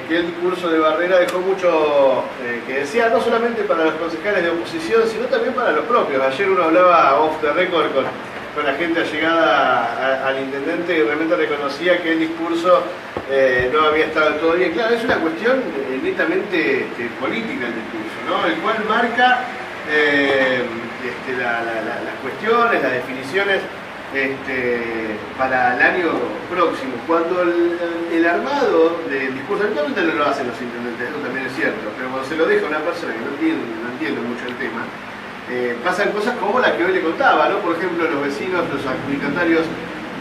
que el discurso de Barrera dejó mucho que decía, no solamente para los concejales de oposición, sino también para los propios. Ayer uno hablaba off the record con la gente allegada al intendente y realmente reconocía que el discurso no había estado todo bien. Claro, es una cuestión netamente política el discurso, ¿no? El cual marca las cuestiones, las definiciones para el año próximo. Cuando el armado del discurso, habitualmente no lo hacen los intendentes, eso también es cierto, pero cuando se lo deja a una persona que no entiende mucho el tema, pasan cosas como la que hoy le contaba, ¿no? Por ejemplo, los vecinos, los adjudicatarios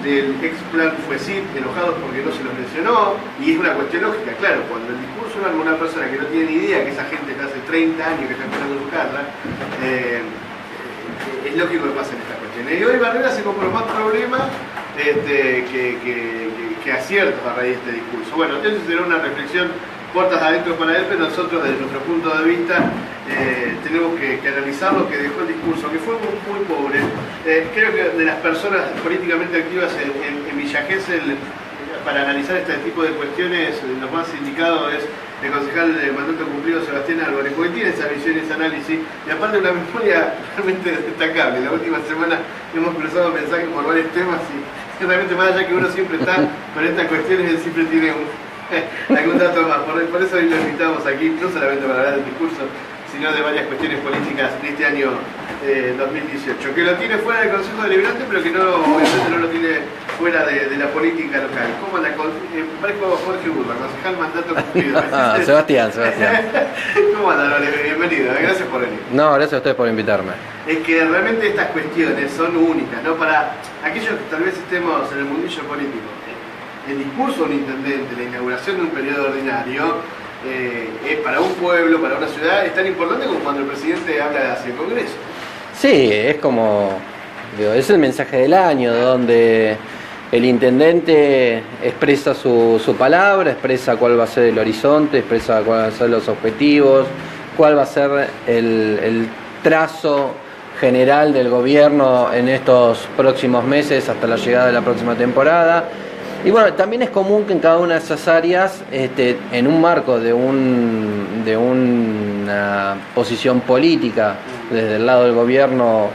del ex plan FUESIP enojados porque no se los mencionó, y es una cuestión lógica, claro, cuando el discurso lo arma una persona que no tiene ni idea que esa gente está hace 30 años que está esperando su casa, es lógico que pasen estas cuestiones. Y hoy Barrera se compró más problemas que aciertos a raíz de este discurso. Bueno, entonces será una reflexión puertas adentro para él, pero nosotros desde nuestro punto de vista tenemos que analizar lo que dejó el discurso, que fue muy pobre. Creo que de las personas políticamente activas en Villa Gesell, para analizar este tipo de cuestiones, lo más indicado es el concejal de mandato cumplido Sebastián Álvarez, porque tiene esa visión y ese análisis, y aparte una memoria realmente destacable. La última semana hemos cruzado mensajes por varios temas y realmente, más allá que uno siempre está con estas cuestiones, él siempre tiene algún dato más. Por eso hoy lo invitamos aquí, no solamente para hablar del discurso, sino de varias cuestiones políticas de este año 2018, que lo tiene fuera del Consejo Deliberante, pero que obviamente no lo tiene fuera de la política local. ¿Cómo anda? Parezco Jorge Burba, concejal mandato cumplido. Sebastián. ¿Cómo anda, Lore? Bienvenido, gracias por venir. No, gracias a ustedes por invitarme. Es que realmente estas cuestiones son únicas, ¿no? Para aquellos que tal vez estemos en el mundillo político, el discurso de un intendente, la inauguración de un periodo ordinario, es para un pueblo, para una ciudad, es tan importante como cuando el presidente habla hacia el Congreso. Sí, es como, es el mensaje del año, donde el intendente expresa su palabra, expresa cuál va a ser el horizonte, expresa cuáles van a ser los objetivos, cuál va a ser el trazo general del gobierno en estos próximos meses hasta la llegada de la próxima temporada. Y bueno, también es común que en cada una de esas áreas, en un marco de una posición política desde el lado del gobierno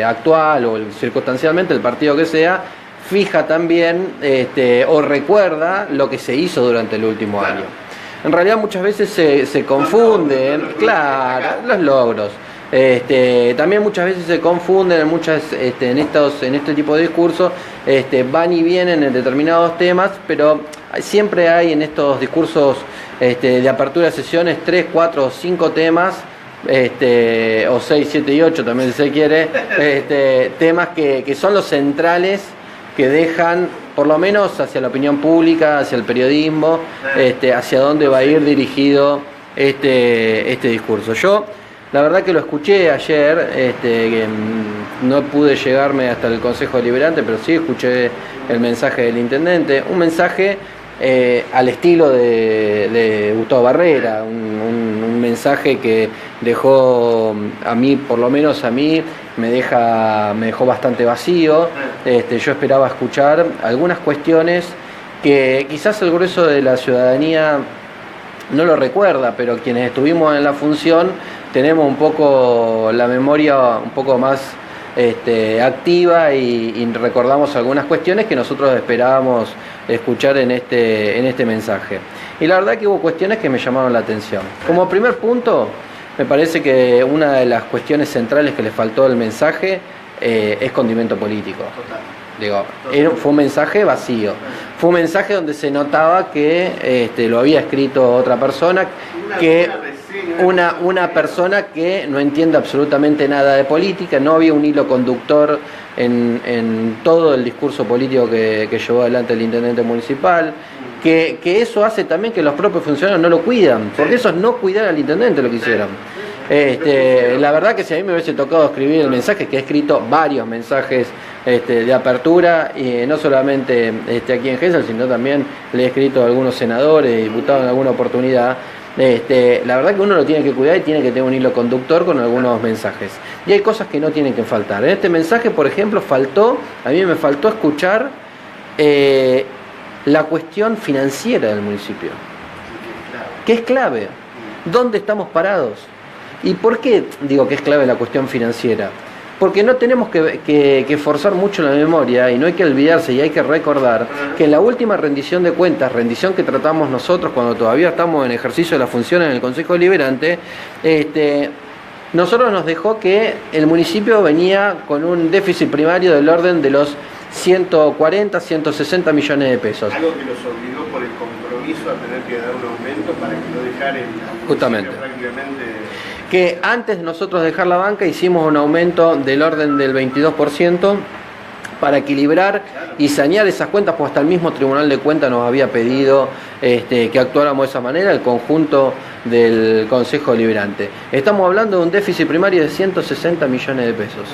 actual o circunstancialmente el partido que sea, fija también o recuerda lo que se hizo durante el último año. En realidad muchas veces se confunden, claro, los logros. También muchas veces se confunden en este tipo de discursos, van y vienen en determinados temas, pero siempre hay en estos discursos de apertura de sesiones 3, 4 o 5 temas, o 6, 7 y 8 también si se quiere, temas que son los centrales, que dejan por lo menos hacia la opinión pública, hacia el periodismo, hacia dónde va a ir dirigido este discurso. Yo la verdad que lo escuché ayer, que no pude llegarme hasta el Consejo Deliberante, pero sí escuché el mensaje del intendente, un mensaje al estilo de Gustavo Barrera, un mensaje que dejó a mí, por lo menos a mí, me dejó bastante vacío. Yo esperaba escuchar algunas cuestiones que quizás el grueso de la ciudadanía no lo recuerda, pero quienes estuvimos en la función tenemos un poco la memoria un poco más activa y recordamos algunas cuestiones que nosotros esperábamos escuchar en este mensaje. Y la verdad que hubo cuestiones que me llamaron la atención. Como primer punto, me parece que una de las cuestiones centrales que le faltó al mensaje es condimento político. Fue un mensaje vacío. Fue un mensaje donde se notaba que lo había escrito otra persona, una persona que no entiende absolutamente nada de política. No había un hilo conductor en todo el discurso político que llevó adelante el intendente municipal, que eso hace también que los propios funcionarios no lo cuidan, porque eso es no cuidar al intendente lo que hicieron. La verdad que si a mí me hubiese tocado escribir el mensaje, que he escrito varios mensajes de apertura, y no solamente aquí en Gesell, sino también le he escrito a algunos senadores, diputados en alguna oportunidad, la verdad que uno lo tiene que cuidar y tiene que tener un hilo conductor con algunos mensajes. Y hay cosas que no tienen que faltar. En este mensaje, por ejemplo, a mí me faltó escuchar la cuestión financiera del municipio. que es clave. ¿Dónde estamos parados? ¿Y por qué digo que es clave la cuestión financiera? Porque no tenemos que forzar mucho la memoria y no hay que olvidarse y hay que recordar que en la última rendición de cuentas, rendición que tratamos nosotros cuando todavía estamos en ejercicio de las funciones en el Consejo Deliberante, nosotros nos dejó que el municipio venía con un déficit primario del orden de los 140, 160 millones de pesos. Algo que los obligó por el compromiso a tener que dar un aumento para que no dejaran justamente prácticamente... Que antes de nosotros dejar la banca hicimos un aumento del orden del 22% para equilibrar y sanear esas cuentas, pues hasta el mismo Tribunal de Cuentas nos había pedido que actuáramos de esa manera, el conjunto del Consejo Deliberante. Estamos hablando de un déficit primario de 160 millones de pesos.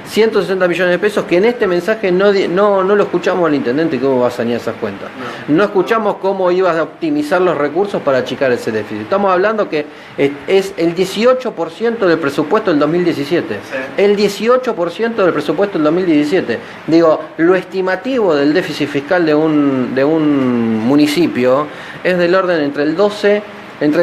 160 millones de pesos que en este mensaje no lo escuchamos al intendente cómo va a sanear esas cuentas. No escuchamos cómo iba a optimizar los recursos para achicar ese déficit. Estamos hablando que es el 18% del presupuesto del 2017. El 18% del presupuesto del 2017. Digo, lo estimativo del déficit fiscal de un municipio es del orden entre el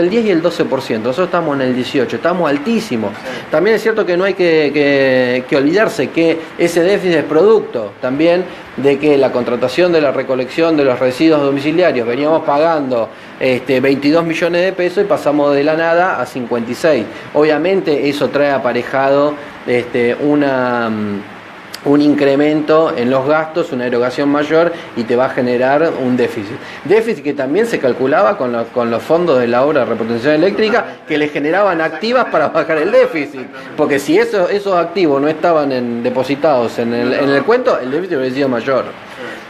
10 y el 12%, nosotros estamos en el 18%, estamos altísimos. También es cierto que no hay que olvidarse que ese déficit es producto también de que la contratación de la recolección de los residuos domiciliarios veníamos pagando 22 millones de pesos y pasamos de la nada a 56. Obviamente eso trae aparejado un incremento en los gastos, una erogación mayor y te va a generar un déficit. Déficit que también se calculaba con los fondos de la obra de repotenciación eléctrica que le generaban activas para bajar el déficit. Porque si esos activos no estaban depositados en el cuento, el déficit hubiera sido mayor.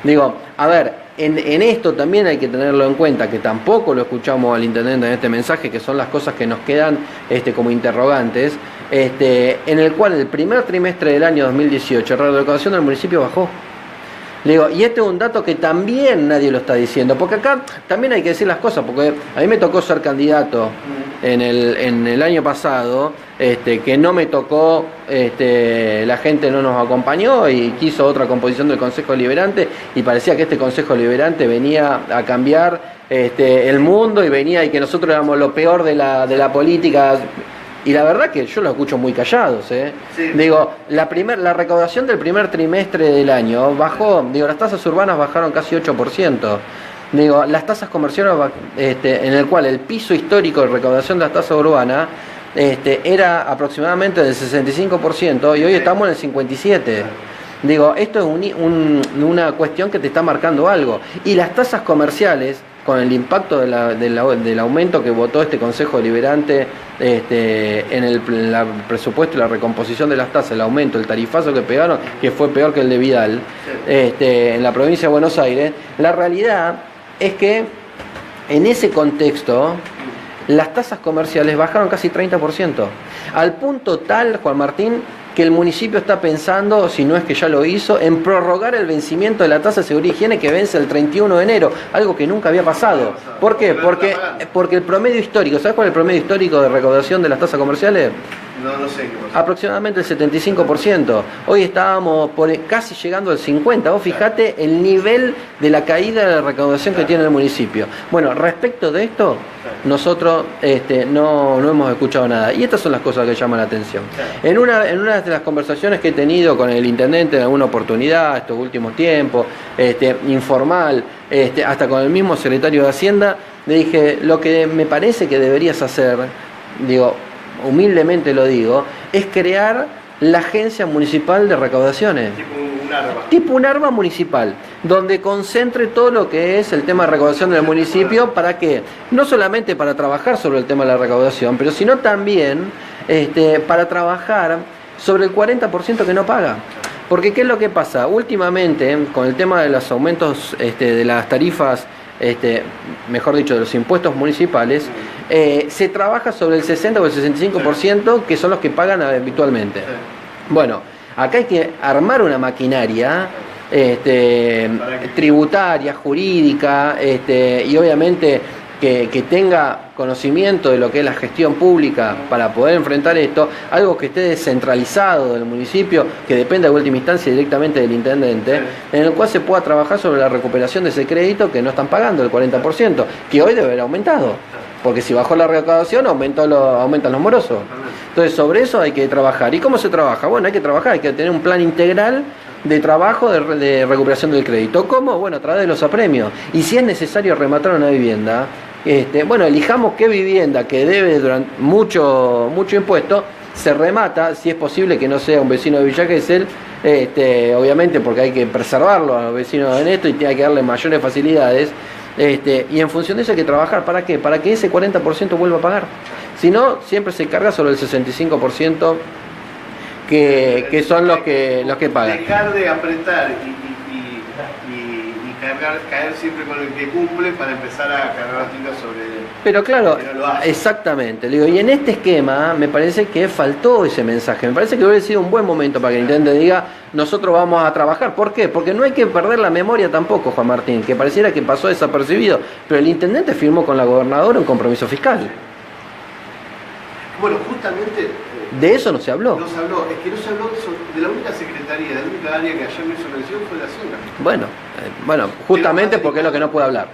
Digo, a ver, en esto también hay que tenerlo en cuenta, que tampoco lo escuchamos al intendente en este mensaje, que son las cosas que nos quedan como interrogantes, en el cual el primer trimestre del año 2018 la recaudación del municipio bajó. Digo, y este es un dato que también nadie lo está diciendo, porque acá también hay que decir las cosas, porque a mí me tocó ser candidato en el año pasado, que no me tocó, la gente no nos acompañó y quiso otra composición del Consejo Deliberante y parecía que este Consejo Deliberante venía a cambiar el mundo y que nosotros éramos lo peor de la política. Y la verdad que yo lo escucho muy callados, Sí. Digo, la recaudación del primer trimestre del año bajó, las tasas urbanas bajaron casi 8%. Digo, las tasas comerciales, en el cual el piso histórico de recaudación de las tasas urbanas era aproximadamente del 65% y hoy estamos en el 57%. Digo, esto es una cuestión que te está marcando algo. Y las tasas comerciales, con el impacto del aumento que votó este Consejo Deliberante en el presupuesto y la recomposición de las tasas, el aumento, el tarifazo que pegaron, que fue peor que el de Vidal, en la provincia de Buenos Aires, la realidad es que en ese contexto las tasas comerciales bajaron casi 30%, al punto tal, Juan Martín, que el municipio está pensando, si no es que ya lo hizo, en prorrogar el vencimiento de la tasa de seguridad y higiene que vence el 31 de enero, algo que nunca había pasado. ¿Por qué? Porque el promedio histórico, ¿sabes cuál es el promedio histórico de recaudación de las tasas comerciales? No sé qué pasa. Aproximadamente el 75%. Hoy estábamos casi llegando al 50%. Vos fijate el nivel de la caída de la recaudación que tiene el municipio. Bueno, respecto de esto, nosotros no hemos escuchado nada. Y estas son las cosas que llaman la atención. En una de las conversaciones que he tenido con el intendente en alguna oportunidad, estos últimos tiempos, informal, hasta con el mismo secretario de Hacienda, le dije, lo que me parece que deberías hacer, humildemente lo digo, es crear la Agencia Municipal de Recaudaciones. Tipo un ARMA municipal, donde concentre todo lo que es el tema de recaudación del municipio, ¿para qué? No solamente para trabajar sobre el tema de la recaudación, pero sino también para trabajar sobre el 40% que no paga. Porque ¿qué es lo que pasa? Últimamente, con el tema de los aumentos de las tarifas, mejor dicho, de los impuestos municipales, se trabaja sobre el 60 o el 65% que son los que pagan habitualmente. Bueno, acá hay que armar una maquinaria tributaria, jurídica, y obviamente que tenga conocimiento de lo que es la gestión pública para poder enfrentar esto, algo que esté descentralizado del municipio, que dependa de última instancia directamente del intendente, en el cual se pueda trabajar sobre la recuperación de ese crédito que no están pagando, el 40%, que hoy debe haber aumentado. porque si bajó la recaudación aumentan los morosos. Entonces sobre eso hay que trabajar. ¿Y cómo se trabaja? Bueno, hay que trabajar, hay que tener un plan integral de trabajo de recuperación del crédito. ¿Cómo? Bueno, a través de los apremios. Y si es necesario rematar una vivienda, bueno, elijamos qué vivienda que debe durante mucho impuesto se remata, si es posible que no sea un vecino de Villa Gesell, obviamente porque hay que preservarlo a los vecinos en esto y hay que darle mayores facilidades, y en función de eso hay que trabajar. ¿Para qué? Para que ese 40% vuelva a pagar. Si no, siempre se carga sobre el 65% que son los que pagan. Dejar de apretar y caer siempre con el que cumple para empezar a cargar las tintas sobre él. Pero claro, exactamente. Digo, y en este esquema me parece que faltó ese mensaje. Me parece que hubiera sido un buen momento para que el intendente diga, nosotros vamos a trabajar. ¿Por qué? Porque no hay que perder la memoria tampoco, Juan Martín, que pareciera que pasó desapercibido. Pero el intendente firmó con la gobernadora un compromiso fiscal. Bueno, justamente... De eso no se habló. No se habló, es que no se habló de la única secretaría, de la única área que ayer me hizo mención fue la Hacienda. Bueno, justamente porque es lo que no puede hablar,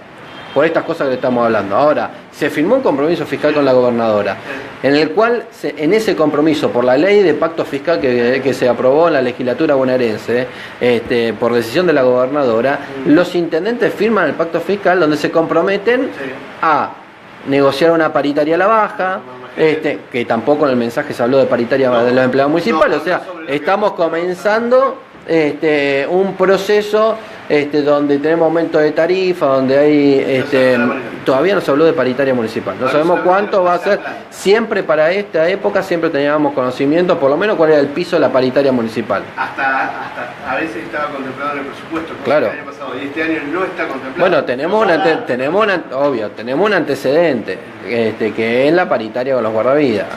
por estas cosas que le estamos hablando. Ahora, se firmó un compromiso fiscal con la gobernadora, en el cual, en ese compromiso, por la ley de pacto fiscal que se aprobó en la legislatura bonaerense, por decisión de la gobernadora, los intendentes firman el pacto fiscal donde se comprometen a negociar una paritaria a la baja, que tampoco en el mensaje se habló de paritaria de los empleados municipales, o sea, estamos comenzando un proceso donde tenemos aumento de tarifa, donde hay todavía no se habló de paritaria municipal, no sabemos cuánto va a ser. Siempre para esta época siempre teníamos conocimiento, por lo menos cuál era el piso de la paritaria municipal. Hasta a veces estaba contemplado en el presupuesto, claro. El año pasado, y este año no está contemplado. Bueno, tenemos un antecedente, que es la paritaria con los guardavidas.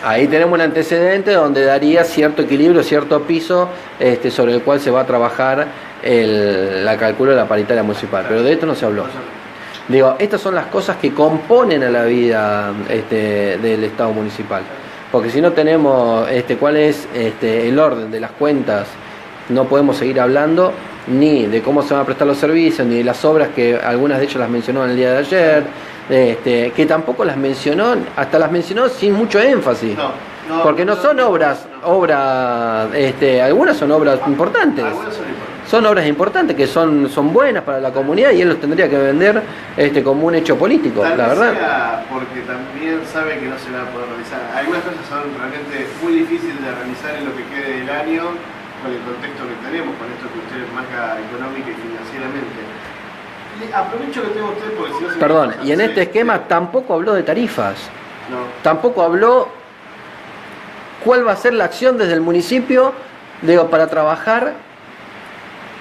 Ahí tenemos un antecedente donde daría cierto equilibrio, cierto piso sobre el cual se va a trabajar la cálculo de la paritaria municipal. Pero de esto no se habló. Digo, estas son las cosas que componen a la vida del Estado municipal. Porque si no tenemos cuál es el orden de las cuentas, no podemos seguir hablando ni de cómo se van a prestar los servicios, ni de las obras que algunas de ellas las mencionó en el día de ayer. Que tampoco las mencionó, hasta las mencionó sin mucho énfasis, porque no son obras, algunas son obras importantes, son obras importantes que son buenas para la comunidad y él los tendría que vender como un hecho político, tal la verdad. Sea porque también sabe que no se va a poder realizar. Algunas cosas son realmente muy difíciles de realizar en lo que quede del año, con el contexto que tenemos, con esto que usted marca económica y financieramente. Aprovecho que tengo usted porque si no se... Perdón, y en este esquema tampoco habló de tarifas. No. Tampoco habló cuál va a ser la acción desde el municipio, para trabajar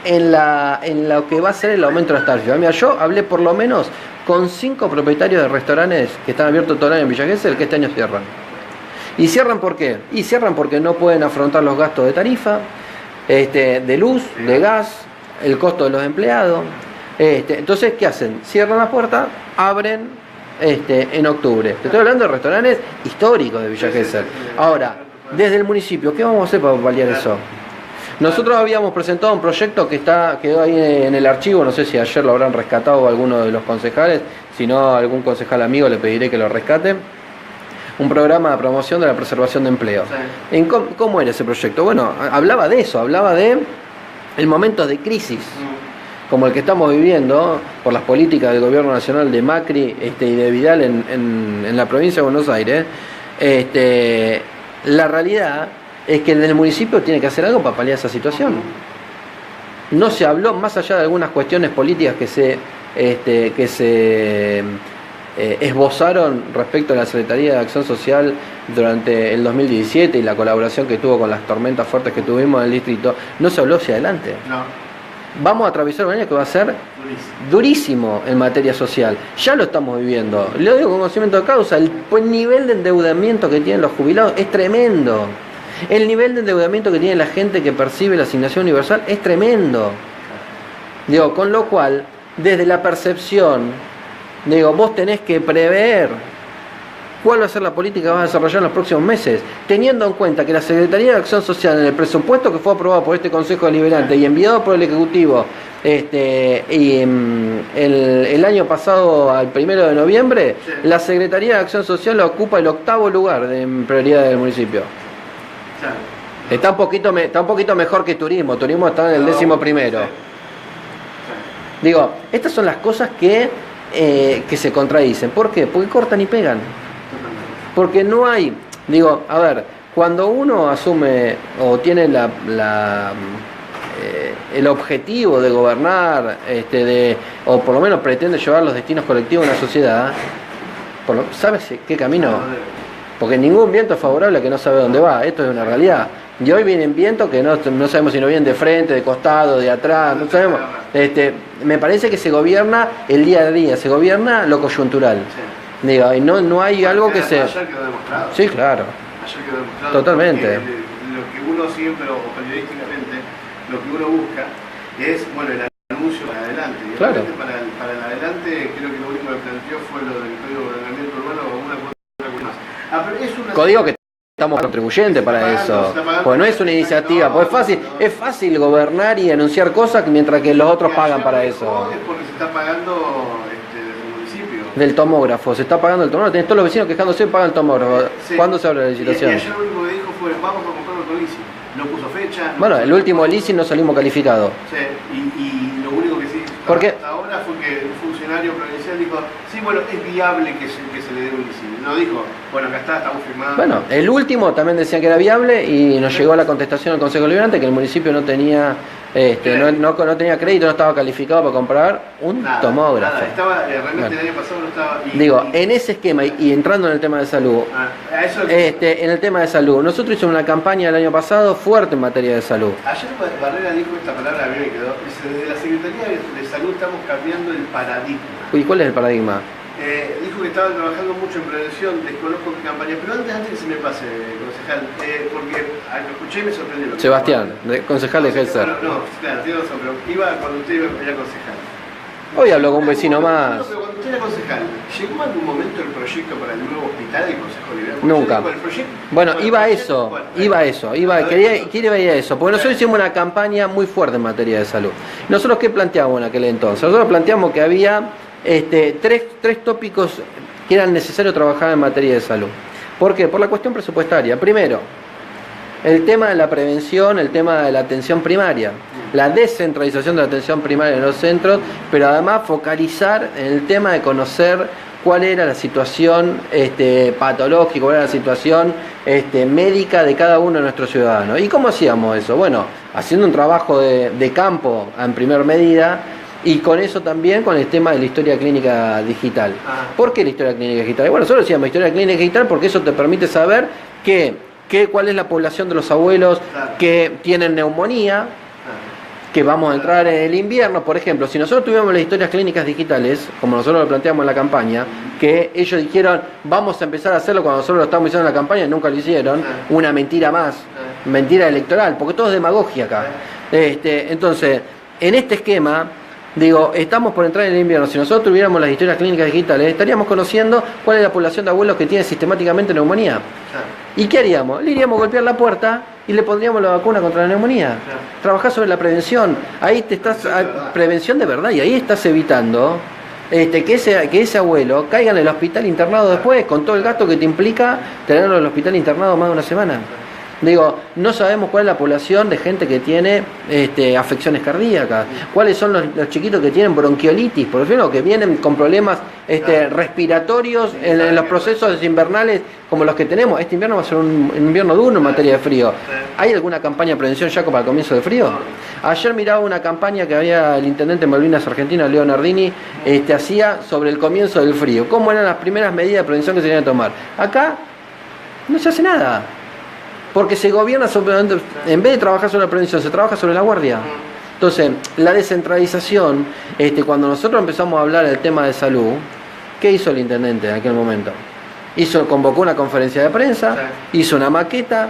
en lo que va a ser el aumento de las tarifas. Mira, yo hablé por lo menos con 5 propietarios de restaurantes que están abiertos todo el año en Villa Gesell, que este año cierran. ¿Y cierran por qué? Y cierran porque no pueden afrontar los gastos de tarifa, de luz, de gas, el costo de los empleados. Entonces, ¿qué hacen? Cierran la puerta, abren en octubre. Te estoy hablando de restaurantes históricos de Villa Gesell. Ahora, desde el municipio, ¿qué vamos a hacer para paliar eso? Nosotros habíamos presentado un proyecto que quedó ahí en el archivo, no sé si ayer lo habrán rescatado alguno de los concejales, si no, algún concejal amigo le pediré que lo rescate. Un programa de promoción de la preservación de empleo. Sí. ¿Cómo era ese proyecto? Bueno, hablaba de eso, hablaba de el momento de crisis, como el que estamos viviendo por las políticas del gobierno nacional de Macri y de Vidal en la provincia de Buenos Aires. La realidad es que el municipio tiene que hacer algo para paliar esa situación. No se habló, más allá de algunas cuestiones políticas que se esbozaron respecto a la Secretaría de Acción Social durante el 2017 y la colaboración que tuvo con las tormentas fuertes que tuvimos en el distrito, no se habló hacia adelante. No. Vamos a atravesar un año que va a ser durísimo en materia social. Ya lo estamos viviendo. Lo digo con conocimiento de causa. El nivel de endeudamiento que tienen los jubilados es tremendo. El nivel de endeudamiento que tiene la gente que percibe la asignación universal es tremendo. Con lo cual, desde la percepción, vos tenés que prever cuál va a ser la política que vas a desarrollar en los próximos meses, teniendo en cuenta que la Secretaría de Acción Social, en el presupuesto que fue aprobado por este Consejo Deliberante y enviado por el Ejecutivo El año pasado, al 1 de noviembre, Sí. la Secretaría de Acción Social ocupa el 8º lugar en prioridad del municipio. Claro. Está un poquito mejor que turismo. Turismo está en el 11º. Sí. Digo, estas son las cosas que se contradicen. ¿Por qué? Porque cortan y pegan. Porque no hay, digo, a ver, cuando uno asume o tiene el objetivo de gobernar, o por lo menos pretende llevar los destinos colectivos de una sociedad, ¿sabes qué camino? Porque ningún viento es favorable a que no sabe dónde va. Esto es una realidad. Y hoy vienen vientos que no sabemos si nos vienen de frente, de costado, de atrás, no sabemos. Me parece que se gobierna el día a día, se gobierna lo coyuntural. Sí. Digo, y no hay algo que se... Ayer quedó demostrado. Sí, claro. Ayer quedó demostrado. Totalmente. Lo que uno siempre, o periodísticamente, lo que uno busca es, bueno, el anuncio para adelante. Y Claro. para el adelante, creo que lo único que planteó fue lo del código de ordenamiento urbano o alguna cosa más. Pero es una... Código que estamos contribuyentes para eso. Porque no es una iniciativa, pues es fácil gobernar y anunciar cosas mientras que los otros pagan para eso. Es porque se está pagando desde el municipio. Del tomógrafo, se está pagando el tomógrafo, tenés todos los vecinos quejándose, pagan el tomógrafo. Sí. ¿Cuándo se habla de la Y licitación? ayer lo único que dijo fue, vamos a comprar otro leasing. No puso fecha. No Bueno, puso el último leasing no salimos calificados. Sí, y lo único que sí ¿Por qué? hasta ahora fue que un funcionario provincial dijo, sí, bueno, es viable que se le dé un leasing. No dijo, bueno, acá está, estamos firmados. Bueno, el último también decían que era viable y nos llegó la contestación del Consejo Liberante que el municipio no tenía no tenía crédito, no estaba calificado para comprar un tomógrafo. Nada, estaba, realmente Bueno. el año pasado no estaba... Digo, en ese esquema y entrando en el tema de salud, a eso en el tema de salud, nosotros hicimos una campaña el año pasado fuerte en materia de salud. Ayer Barrera dijo esta palabra, a mí me quedó, dice, desde la Secretaría de Salud estamos cambiando el paradigma. ¿Y cuál es el paradigma? Dijo que estaban trabajando mucho en prevención, desconozco qué campaña, pero antes que se me pase, concejal, porque lo escuché y me sorprendió. Sebastián, concejal de Gelser. Bueno, no, claro, tiene razón, pero iba cuando usted era concejal. Hoy habló con un vecino más. No, pero cuando usted era concejal, ¿llegó en algún momento el proyecto para el nuevo hospital del Consejo Liberal? Nunca. Bueno, iba a eso, quiere ir a eso, porque nosotros hicimos una campaña muy fuerte en materia de salud. ¿Nosotros qué planteamos en aquel entonces? Nosotros planteamos que había tres tópicos que eran necesarios trabajar en materia de salud. ¿Por qué? Por la cuestión presupuestaria. Primero, el tema de la prevención, el tema de la atención primaria, la descentralización de la atención primaria en los centros, pero además focalizar en el tema de conocer cuál era la situación patológica, cuál era la situación médica de cada uno de nuestros ciudadanos. ¿Y cómo hacíamos eso? Bueno, haciendo un trabajo de campo en primer medida, y con eso también con el tema de la historia clínica digital. ¿Por qué la historia clínica digital? Bueno, nosotros decíamos historia clínica digital porque eso te permite saber cuál es la población de los abuelos que tienen neumonía, que vamos a entrar en el invierno. Por ejemplo, si nosotros tuviéramos las historias clínicas digitales, como nosotros lo planteamos en la campaña, que ellos dijeron, vamos a empezar a hacerlo cuando nosotros lo estamos diciendo en la campaña y nunca lo hicieron, una mentira más, mentira electoral, porque todo es demagogia acá. Entonces, en este esquema, digo, estamos por entrar en el invierno. Si nosotros tuviéramos las historias clínicas digitales, estaríamos conociendo cuál es la población de abuelos que tiene sistemáticamente neumonía. ¿Y qué haríamos? Le iríamos a golpear la puerta y le pondríamos la vacuna contra la neumonía. Trabajar sobre la prevención. Ahí te estás, prevención de verdad, y ahí estás evitando que ese abuelo caiga en el hospital internado después, con todo el gasto que te implica tenerlo en el hospital internado más de una semana. Digo, no sabemos cuál es la población de gente que tiene afecciones cardíacas, cuáles son los chiquitos que tienen bronquiolitis, por ejemplo, que vienen con problemas respiratorios en los procesos invernales como los que tenemos. Este invierno va a ser un invierno duro en materia de frío. ¿Hay alguna campaña de prevención ya para el comienzo del frío? Ayer miraba una campaña que había el intendente de Malvinas Argentina, Leo Nardini, hacía sobre el comienzo del frío. ¿Cómo eran las primeras medidas de prevención que se tenían que tomar? Acá no se hace nada. Porque se gobierna en vez de trabajar sobre la prevención, se trabaja sobre la guardia. Entonces, la descentralización, cuando nosotros empezamos a hablar del tema de salud, ¿qué hizo el intendente en aquel momento? Convocó una conferencia de prensa, hizo una maqueta,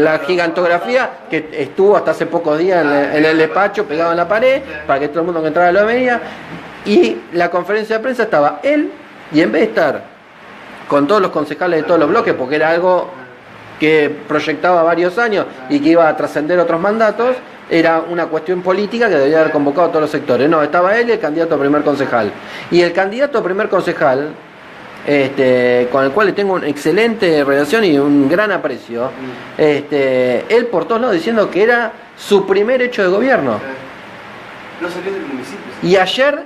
la gigantografía que estuvo hasta hace pocos días en el despacho, pegado en la pared, para que todo el mundo que entrara lo veía, y la conferencia de prensa estaba él, y en vez de estar con todos los concejales de todos los bloques, porque era algo que proyectaba varios años y que iba a trascender otros mandatos, era una cuestión política que debía haber convocado a todos los sectores. No, estaba él y el candidato a primer concejal. Y el candidato a primer concejal, con el cual le tengo una excelente relación y un gran aprecio, él por todos lados diciendo que era su primer hecho de gobierno. No salió del municipio. Y ayer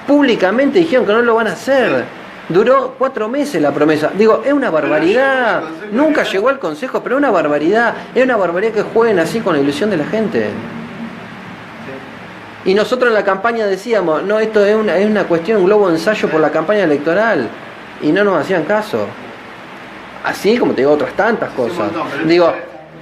públicamente dijeron que no lo van a hacer. Duró 4 meses la promesa. Digo, es una barbaridad. Nunca llegó al Consejo, pero es una barbaridad. Es una barbaridad que jueguen así con la ilusión de la gente. Y nosotros en la campaña decíamos, no, esto es una cuestión, un globo ensayo por la campaña electoral. Y no nos hacían caso. Así como te digo, otras tantas cosas. Digo,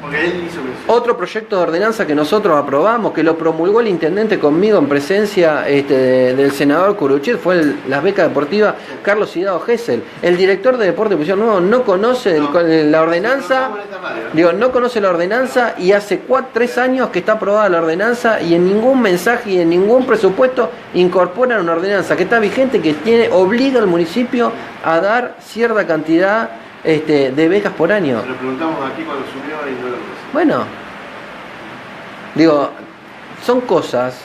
porque él hizo eso. otro proyecto de ordenanza que nosotros aprobamos, que lo promulgó el intendente conmigo en presencia del senador Curuchet, fue las becas deportivas Carlos Hidalgo Gesell. El director de deporte de Posición Nuevo no conoce la ordenanza, no conoce la ordenanza y hace 3 años que está aprobada la ordenanza y en ningún mensaje y en ningún presupuesto incorporan una ordenanza que está vigente, que obliga al municipio a dar cierta cantidad de becas por año. Se lo preguntamos aquí cuando subió y no lo conoce. Bueno, digo, son cosas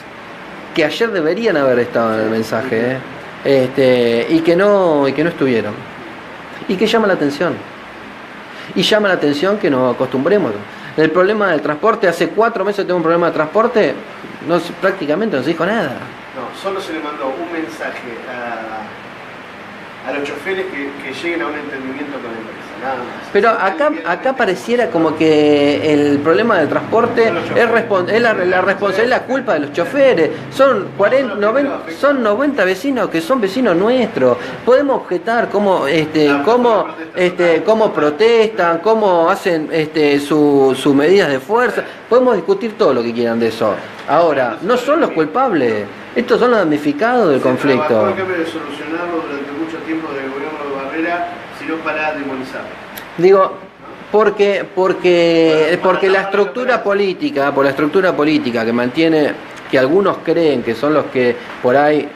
que ayer deberían haber estado en el mensaje, y que no estuvieron. Y que llama la atención. Y llama la atención que nos acostumbremos. El problema del transporte, hace 4 meses tengo un problema de transporte, prácticamente no se dijo nada. No, solo se le mandó un mensaje a los choferes que lleguen a un entendimiento con la empresa, nada más. Pero acá pareciera como que el problema del transporte es la responsabilidad, la culpa de los choferes. Son 90 vecinos que son vecinos nuestros. Podemos objetar cómo protestan, cómo hacen sus medidas de fuerza. Podemos discutir todo lo que quieran de eso. Ahora, no son los culpables. Estos son los damnificados del conflicto. Trabajó en cambio de solucionarlo durante mucho tiempo del gobierno de Barrera, sino para demonizarlo. Digo, porque la estructura política, por la estructura política que mantiene, que algunos creen que son los que por ahí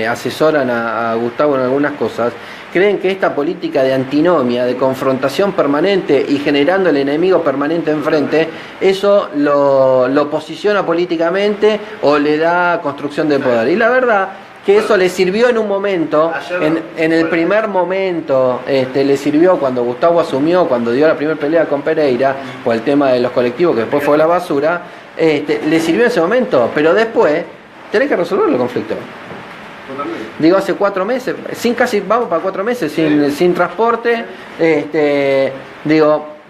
asesoran a Gustavo en algunas cosas, creen que esta política de antinomia, de confrontación permanente y generando el enemigo permanente enfrente, eso lo posiciona políticamente o le da construcción de poder. Y la verdad que eso le sirvió en un momento, en el primer momento, le sirvió cuando Gustavo asumió, cuando dio la primera pelea con Pereira, por el tema de los colectivos, que después fue la basura, le sirvió en ese momento, pero después tenés que resolver el conflicto. Digo, hace 4 meses, vamos para 4 meses sin transporte,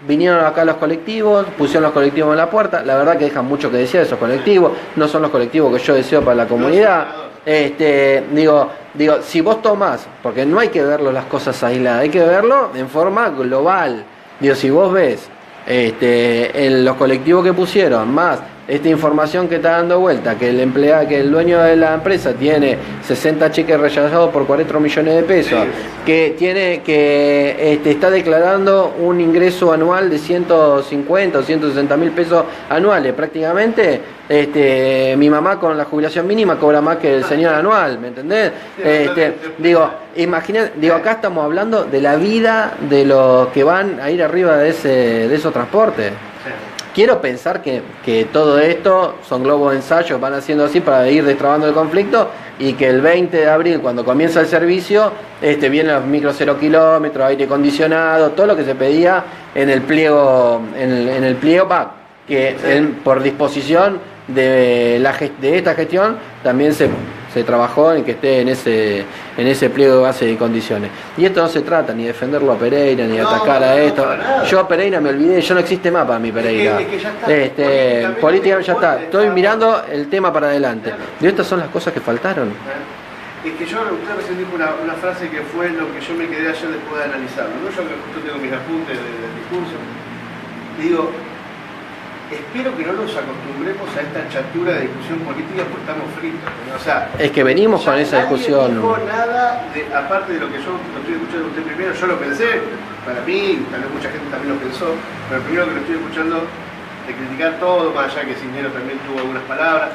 vinieron acá los colectivos, pusieron los colectivos en la puerta, la verdad que dejan mucho que decir de esos colectivos, no son los colectivos que yo deseo para la comunidad. Si vos tomás, porque no hay que verlo las cosas aisladas, hay que verlo en forma global. Si vos ves en los colectivos que pusieron, más esta información que está dando vuelta, que el dueño de la empresa tiene 60 cheques rechazados por 4 millones de pesos, que está declarando un ingreso anual de 150 o 160 mil pesos anuales, prácticamente mi mamá con la jubilación mínima cobra más que el señor anual, ¿me entendés? Imagínate, acá estamos hablando de la vida de los que van a ir arriba de esos transportes. Quiero pensar que todo esto son globos de ensayo, van haciendo así para ir destrabando el conflicto y que el 20 de abril, cuando comienza el servicio, vienen los micro 0 kilómetros, aire acondicionado, todo lo que se pedía en el pliego, en el pliego PAC, que por disposición de esta gestión también se trabajó en que esté en ese pliego de base y condiciones. Y esto no se trata ni de defenderlo a Pereira, ni de atacar a esto. Yo a Pereira me olvidé, yo no existe más para mí Pereira. Es que ya está. Políticamente ya está. Estoy mirando el tema para adelante. Y estas son las cosas que faltaron. Es que usted recién dijo una frase que fue lo que yo me quedé ayer después de analizarlo. ¿No? Yo justo tengo mis apuntes del discurso. Y digo, espero que no nos acostumbremos a esta chatura de discusión política porque estamos fritos. ¿no? O sea, es que venimos con esa discusión. No dijo nada, aparte de lo que yo lo estoy escuchando usted primero, yo lo pensé, para mí, tal vez mucha gente también lo pensó, pero primero que lo estoy escuchando de criticar todo, más allá que Cisneros también tuvo algunas palabras,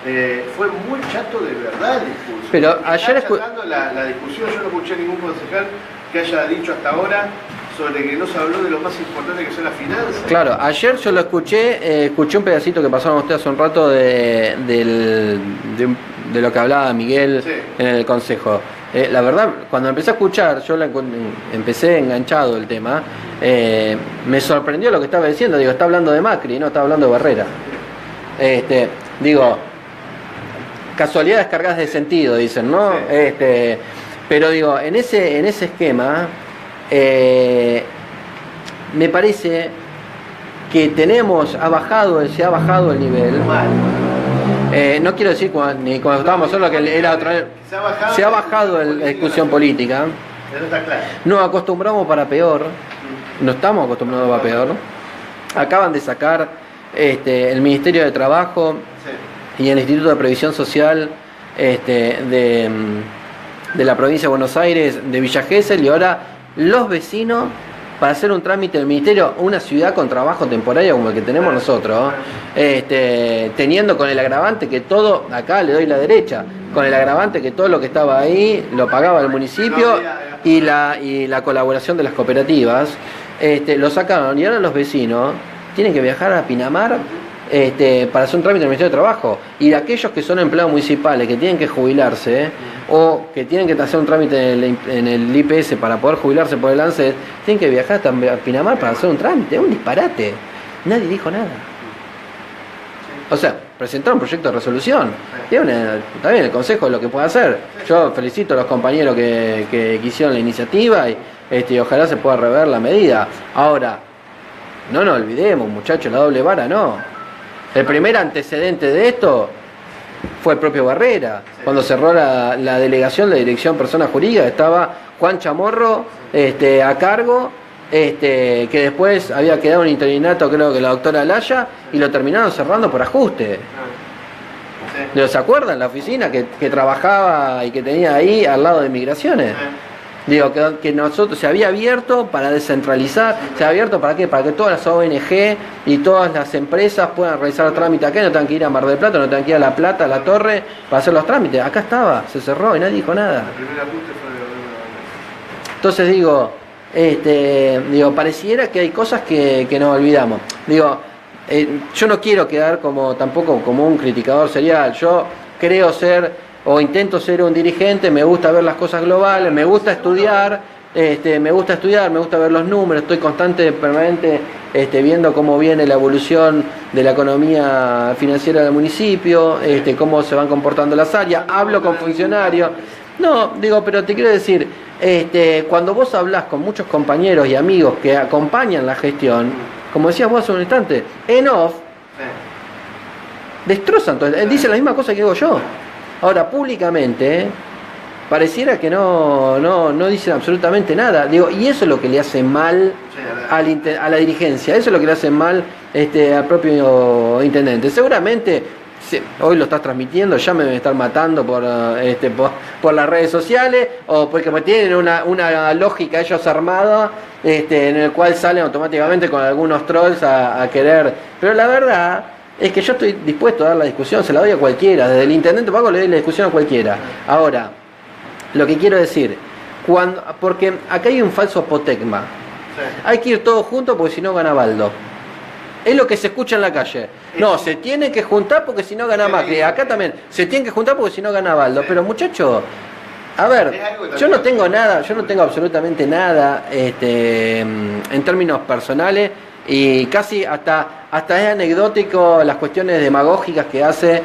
fue muy chato de verdad el discurso. Pero ayer la discusión, yo no escuché a ningún concejal que haya dicho hasta ahora sobre que no se habló de lo más importante que son las finanzas. Claro, ayer yo lo escuché un pedacito que pasaron ustedes hace un rato de lo que hablaba Miguel Sí. en el consejo. La verdad, cuando empecé a escuchar, empecé enganchado el tema, me sorprendió lo que estaba diciendo. Digo, está hablando de Macri, no está hablando de Barrera. Digo, casualidades cargadas de sentido, dicen, ¿no? Sí. Pero digo, en ese esquema, me parece que se ha bajado el nivel. Mal. No quiero decir ni cuando estábamos solos que era otra vez. Se ha bajado la discusión política. Eso está claro. Nos acostumbramos para peor. No estamos acostumbrados para peor. Acaban de sacar el Ministerio de Trabajo Sí. y el Instituto de Previsión Social de la provincia de Buenos Aires, de Villa Gesell, y ahora los vecinos, para hacer un trámite del ministerio, una ciudad con trabajo temporario como el que tenemos nosotros, teniendo con el agravante que todo, acá le doy la derecha, con el agravante que todo lo que estaba ahí lo pagaba el municipio y la colaboración de las cooperativas, lo sacaron, y ahora los vecinos tienen que viajar a Pinamar para hacer un trámite en el Ministerio de Trabajo, y de aquellos que son empleados municipales que tienen que jubilarse o que tienen que hacer un trámite en el IPS para poder jubilarse por el ANSES, tienen que viajar hasta Pinamar para hacer un trámite. Es un disparate, nadie dijo nada. O sea, presentaron un proyecto de resolución, está bien, el consejo es lo que puede hacer. Yo felicito a los compañeros que hicieron la iniciativa y ojalá se pueda rever la medida. Ahora, no nos olvidemos, muchachos, la doble vara no. El primer antecedente de esto fue el propio Barrera. Cuando cerró la delegación, la dirección persona jurídica, estaba Juan Chamorro a cargo, que después había quedado un interinato, creo que la doctora Laya, y lo terminaron cerrando por ajuste. Sí. ¿Se acuerdan? La oficina que trabajaba y que tenía ahí al lado de Migraciones. Digo, que nosotros se había abierto para descentralizar, se había abierto para qué, para que todas las ONG y todas las empresas puedan realizar trámites acá, no tengan que ir a Mar del Plata, no tengan que ir a La Plata, a La Torre, para hacer los trámites. Acá estaba, se cerró y nadie dijo nada. El primer ajuste fue Entonces digo, pareciera que hay cosas que nos olvidamos. Digo, yo no quiero quedar tampoco como un criticador serial. Yo creo ser o intento ser un dirigente, me gusta ver las cosas globales, me gusta estudiar, me gusta ver los números, estoy permanente viendo cómo viene la evolución de la economía financiera del municipio, cómo se van comportando las áreas, hablo con funcionarios. No, digo, pero te quiero decir, cuando vos hablás con muchos compañeros y amigos que acompañan la gestión, como decías vos hace un instante, en off, destrozan todo, dicen la misma cosa que digo yo. Ahora, públicamente, pareciera que no dicen absolutamente nada. Digo, y eso es lo que le hace mal a la dirigencia, eso es lo que le hace mal al propio intendente. Seguramente, hoy lo estás transmitiendo, ya me están matando por las redes sociales, o porque tienen una lógica ellos armada, en el cual salen automáticamente con algunos trolls a querer. Pero la verdad es que yo estoy dispuesto a dar la discusión, se la doy a cualquiera, desde el intendente Paco le doy la discusión a cualquiera. Ahora, lo que quiero decir, porque acá hay un falso apotegma, hay que ir todos juntos porque si no gana Baldo. Es lo que se escucha en la calle. No, se tienen que juntar porque si no gana Macri. Acá también, se tienen que juntar porque si no gana Baldo. Pero muchachos, a ver, yo no tengo absolutamente nada en términos personales, y casi hasta es anecdótico las cuestiones demagógicas que hace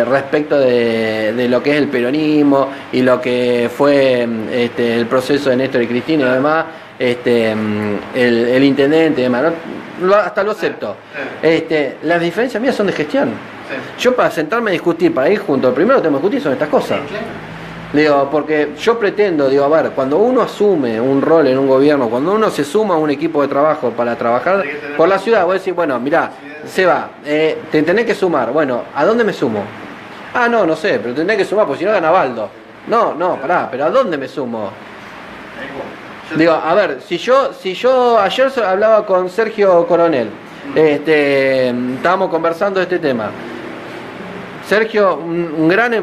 respecto de lo que es el peronismo y lo que fue el proceso de Néstor y Cristina y demás, el intendente y demás, ¿no? Hasta lo acepto. Las diferencias mías son de gestión. Yo, para sentarme a discutir, para ir juntos, primero que tengo que discutir son estas cosas. Digo, porque yo pretendo, a ver, cuando uno asume un rol en un gobierno, cuando uno se suma a un equipo de trabajo para trabajar por la ciudad, vos decís, bueno, mirá, Seba, te tenés que sumar. Bueno, ¿a dónde me sumo? Ah, no sé, pero te tenés que sumar, porque si no gana Baldo. No, pará, pero ¿a dónde me sumo? Digo, a ver, si yo ayer hablaba con Sergio Coronel, estábamos conversando de este tema. Sergio,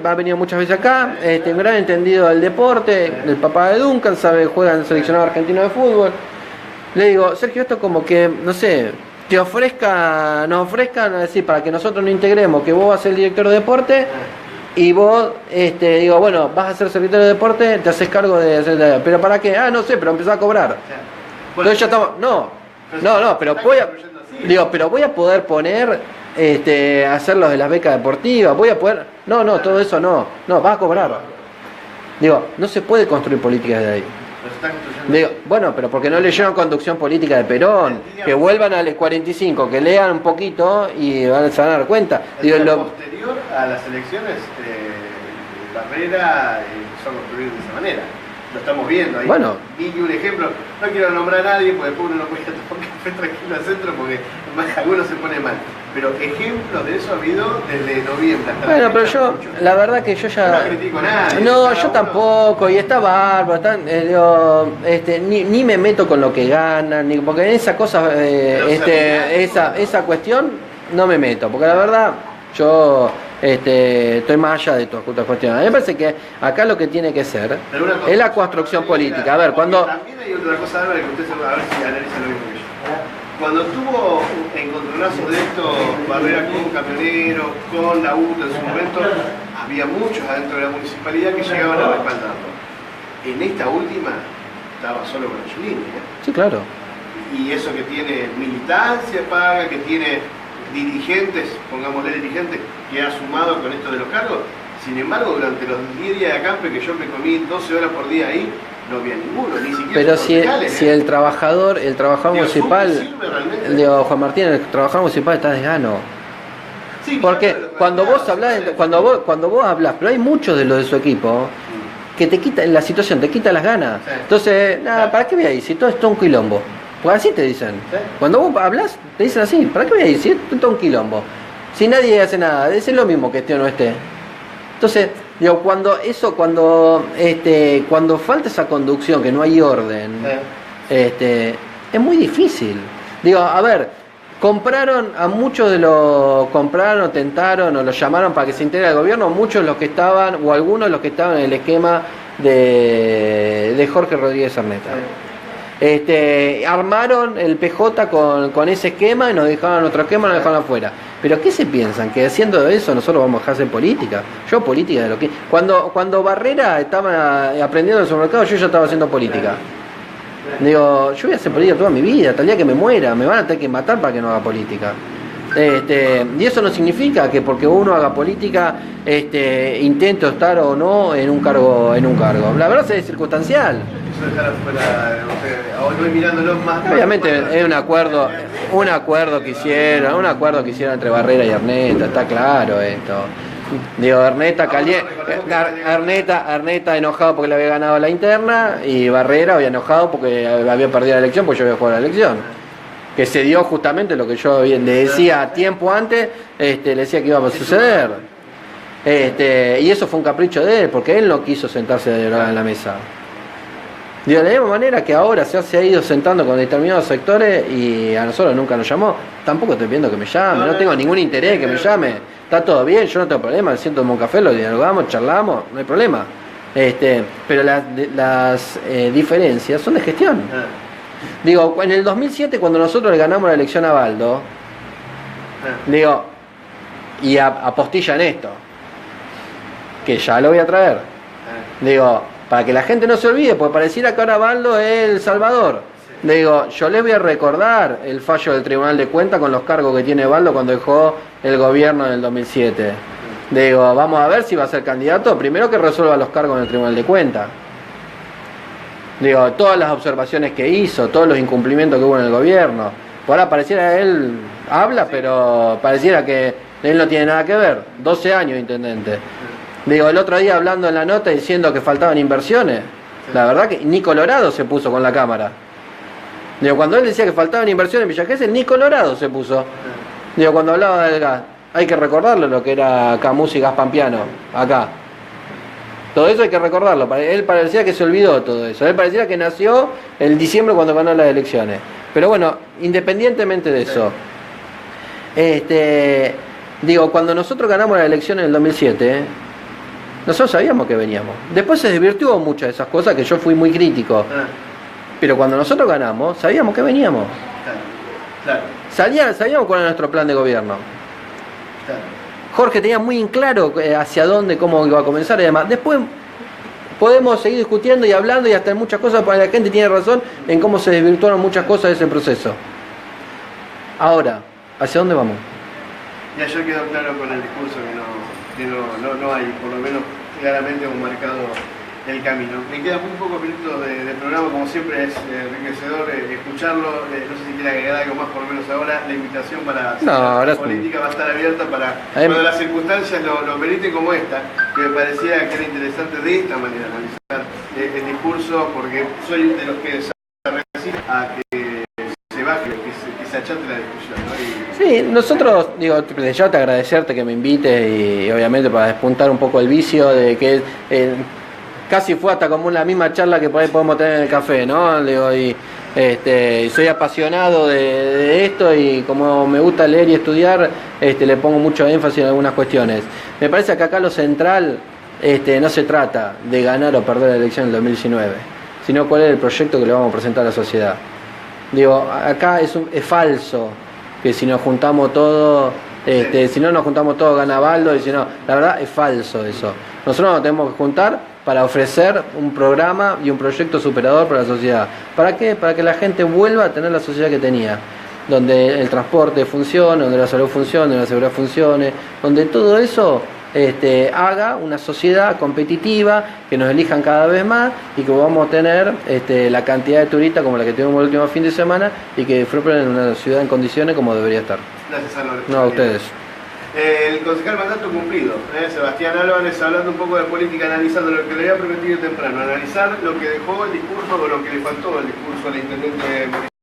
ha venido muchas veces acá, un gran entendido del deporte, el papá de Duncan, juega en el seleccionado argentino de fútbol. Le digo, Sergio, esto como que, no sé, nos ofrezcan, es decir, para que nosotros nos integremos, que vos vas a ser el director de deporte y vos, digo, bueno, vas a ser secretario de deporte, te haces cargo de, pero ¿para qué? No sé, pero empezás a cobrar. Bueno, entonces ya estamos, pero pero voy a poder poner, hacer los de las becas deportivas, voy a poder, todo eso no, vas a cobrar. Digo, no se puede construir políticas de ahí. Digo, bueno, pero porque no leyeron Conducción Política de Perón, que vuelvan al 45, que lean un poquito y se van a dar cuenta. Digo, posterior a las elecciones, Barrera empezó a construir de esa manera. Lo estamos viendo ahí. Bueno. Y un ejemplo, no quiero nombrar a nadie, porque después uno no puede tomar café tranquilo al centro, porque algunos se pone mal. Pero ejemplos de eso ha habido desde noviembre hasta bueno, pero yo, la verdad que yo ya... No critico a nadie. No, yo tampoco, y está bárbaro, ni me meto con lo que ganan, ni porque en esa cosa, esa cuestión no me meto, porque la verdad yo estoy más allá de todas estas cuestiones. A mí me parece que acá lo que tiene que ser es la construcción política. A ver, cuando... También hay otra cosa, Álvaro, que usted a ver si analiza lo mismo que yo. Cuando tuvo encontronazos de esto, Barrera con Camioneros, con la UTA en su momento, había muchos adentro de la municipalidad que llegaban a respaldarlo. En esta última, estaba solo con Angelini. Sí, claro. Y eso que tiene militancia paga, que tiene dirigentes, pongámosle dirigentes, que ha sumado con esto de los cargos. Sin embargo, durante los 10 días de acampe que yo me comí 12 horas por día ahí, no había ninguno, ni siquiera. Pero si el trabajador municipal, Juan Martín, el trabajador municipal está desgano. Sí, porque claro, cuando vos hablás, cuando vos hablas, pero hay muchos de los de su equipo que te quitan la situación, te quita las ganas. Sí. Entonces, ¿para qué voy a ir? Si todo es todo un quilombo. Pues así te dicen. ¿Sí? Cuando vos hablas, te dicen así, ¿para qué voy a ir? Si es todo un quilombo. Si nadie hace nada, es lo mismo que esté o no esté. Entonces, digo, cuando falta esa conducción, que no hay orden, es muy difícil. Digo, a ver, compraron a muchos de los, tentaron o los llamaron para que se integre al gobierno, muchos de los que estaban, o algunos de los que estaban en el esquema de Jorge Rodríguez Larreta. Armaron el PJ con ese esquema y nos dejaron otro esquema y nos dejaron afuera. Pero ¿qué se piensan? ¿Que haciendo eso nosotros vamos a dejar hacer política? Yo política de lo que... Cuando Barrera estaba aprendiendo el supermercado, yo ya estaba haciendo política. Digo, yo voy a hacer política toda mi vida, hasta el día que me muera, me van a tener que matar para que no haga política. Y eso no significa que porque uno haga política intente estar o no en un cargo. La verdad es circunstancial. Obviamente es un acuerdo que hicieron, entre Barrera y Larreta, está claro esto. Digo, Larreta enojado porque le había ganado la interna y Barrera había enojado porque había perdido la elección porque yo había jugado la elección. Que se dio justamente lo que yo le decía tiempo antes, le decía que iba a suceder. Y eso fue un capricho de él, porque él no quiso sentarse en la mesa. De la misma manera que ahora se ha ido sentando con determinados sectores y a nosotros nunca nos llamó, tampoco estoy pidiendo que me llame, no tengo ningún interés que me llame, está todo bien, yo no tengo problema, me siento en un café, lo dialogamos, charlamos, no hay problema. Pero las diferencias son de gestión. Digo, en el 2007 cuando nosotros le ganamos la elección a Baldo, digo, y apostillan esto, que ya lo voy a traer, digo, para que la gente no se olvide, porque pareciera que ahora Baldo es el salvador. Digo, yo les voy a recordar el fallo del Tribunal de Cuentas con los cargos que tiene Baldo cuando dejó el gobierno en el 2007. Digo, vamos a ver si va a ser candidato, primero que resuelva los cargos en el Tribunal de Cuentas. Digo, todas las observaciones que hizo, todos los incumplimientos que hubo en el gobierno. Ahora pareciera él habla, pero pareciera que él no tiene nada que ver. 12 años intendente. Digo, el otro día hablando en la nota diciendo que faltaban inversiones. La verdad que ni Colorado se puso con la cámara. Digo, cuando él decía que faltaban inversiones en Villa Gesell, ni Colorado se puso. Digo, cuando hablaba del gas, hay que recordarle lo que era Camus y Gas Pampiano, acá. Todo eso hay que recordarlo. Él parecía que se olvidó todo eso. Él parecía que nació en diciembre cuando ganó las elecciones. Pero bueno, independientemente de eso, digo, cuando nosotros ganamos la elección en el 2007, nosotros sabíamos que veníamos. Después se desvirtió muchas de esas cosas que yo fui muy crítico. Pero cuando nosotros ganamos, sabíamos que veníamos. Claro. Sabíamos cuál era nuestro plan de gobierno. Claro. Jorge tenía muy en claro hacia dónde, cómo iba a comenzar y demás. Después podemos seguir discutiendo y hablando y hasta en muchas cosas, porque la gente tiene razón en cómo se desvirtuaron muchas cosas de ese proceso. Ahora, ¿hacia dónde vamos? Y ayer quedó claro con el discurso que no hay, por lo menos claramente hemos marcado el camino. Me quedan muy pocos minutos de programa, como siempre es enriquecedor escucharlo. No sé si quiere agregar algo más, por lo menos ahora. La invitación para la política va a estar abierta para cuando las circunstancias lo permiten, como esta, que me parecía que era interesante de esta manera analizar el discurso, porque soy de los que se resisten a que se baje, que se achate la discusión, ¿no? Sí, nosotros, digo, ya te agradecerte que me invites y obviamente para despuntar un poco el vicio de que casi fue hasta como la misma charla que por ahí podemos tener en el café, ¿no? Digo, y soy apasionado de esto y como me gusta leer y estudiar, le pongo mucho énfasis en algunas cuestiones. Me parece que acá lo central no se trata de ganar o perder la elección en el 2019, sino cuál es el proyecto que le vamos a presentar a la sociedad. Digo, acá es falso que si nos juntamos todos, si no nos juntamos todos gana Baldo, y si no, la verdad es falso eso. Nosotros nos tenemos que juntar para ofrecer un programa y un proyecto superador para la sociedad. ¿Para qué? Para que la gente vuelva a tener la sociedad que tenía, donde el transporte funcione, donde la salud funcione, donde la seguridad funcione, donde todo eso haga una sociedad competitiva, que nos elijan cada vez más y que vamos a tener la cantidad de turistas como la que tuvimos el último fin de semana y que disfruten en una ciudad en condiciones como debería estar. Gracias, Álvaro. No, a ustedes. El concejal mandato cumplido, Sebastián Álvarez, hablando un poco de política, analizando lo que le había prometido temprano, analizar lo que dejó el discurso o lo que le faltó el discurso al intendente municipal.